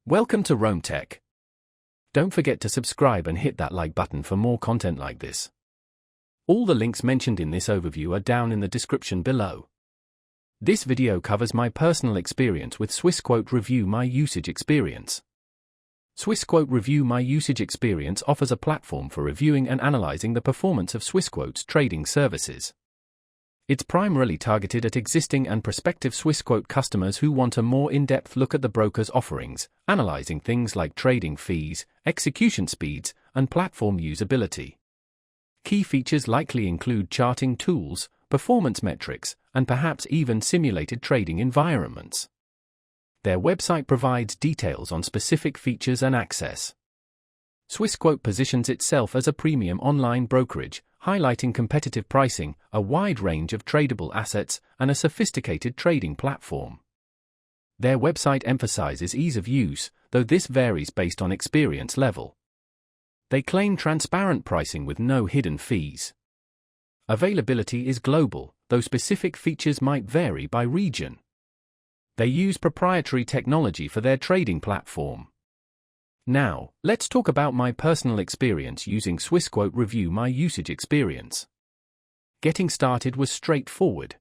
Welcome to Rome Tech. Don't forget to subscribe and hit that like button for more content like this. All the links mentioned in this overview are down in the description below. This video covers my personal experience with Swissquote Review My Usage Experience. Swissquote Review My Usage Experience offers a platform for reviewing and analyzing the performance of Swissquote's trading services. It's primarily targeted at existing and prospective Swissquote customers who want a more in-depth look at the broker's offerings, analyzing things like trading fees, execution speeds, and platform usability. Key features likely include charting tools, performance metrics, and perhaps even simulated trading environments. Their website provides details on specific features and access. Swissquote positions itself as a premium online brokerage, highlighting competitive pricing, a wide range of tradable assets, and a sophisticated trading platform. Their website emphasizes ease of use, though this varies based on experience level. They claim transparent pricing with no hidden fees. Availability is global, though specific features might vary by region. They use proprietary technology for their trading platform. Now, let's talk about my personal experience using Swissquote Review My Usage Experience. Getting started was straightforward.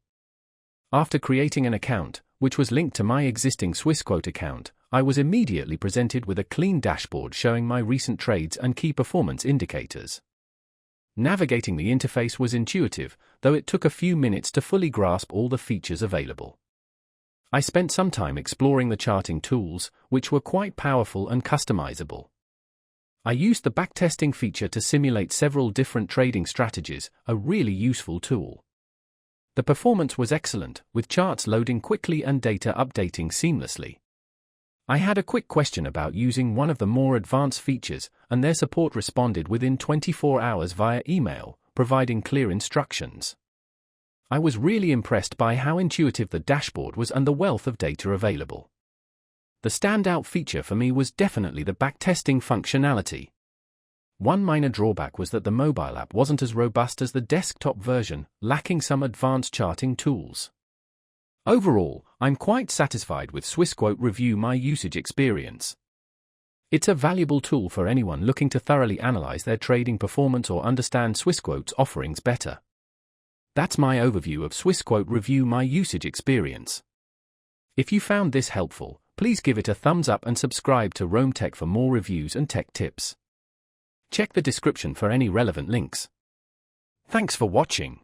After creating an account, which was linked to my existing Swissquote account, I was immediately presented with a clean dashboard showing my recent trades and key performance indicators. Navigating the interface was intuitive, though it took a few minutes to fully grasp all the features available. I spent some time exploring the charting tools, which were quite powerful and customizable. I used the backtesting feature to simulate several different trading strategies, a really useful tool. The performance was excellent, with charts loading quickly and data updating seamlessly. I had a quick question about using one of the more advanced features, and their support responded within 24 hours via email, providing clear instructions. I was really impressed by how intuitive the dashboard was and the wealth of data available. The standout feature for me was definitely the backtesting functionality. One minor drawback was that the mobile app wasn't as robust as the desktop version, lacking some advanced charting tools. Overall, I'm quite satisfied with Swissquote Review My Usage Experience. It's a valuable tool for anyone looking to thoroughly analyze their trading performance or understand Swissquote's offerings better. That's my overview of Swissquote Review My Usage Experience. If you found this helpful, please give it a thumbs up and subscribe to Rome Tech for more reviews and tech tips. Check the description for any relevant links. Thanks for watching.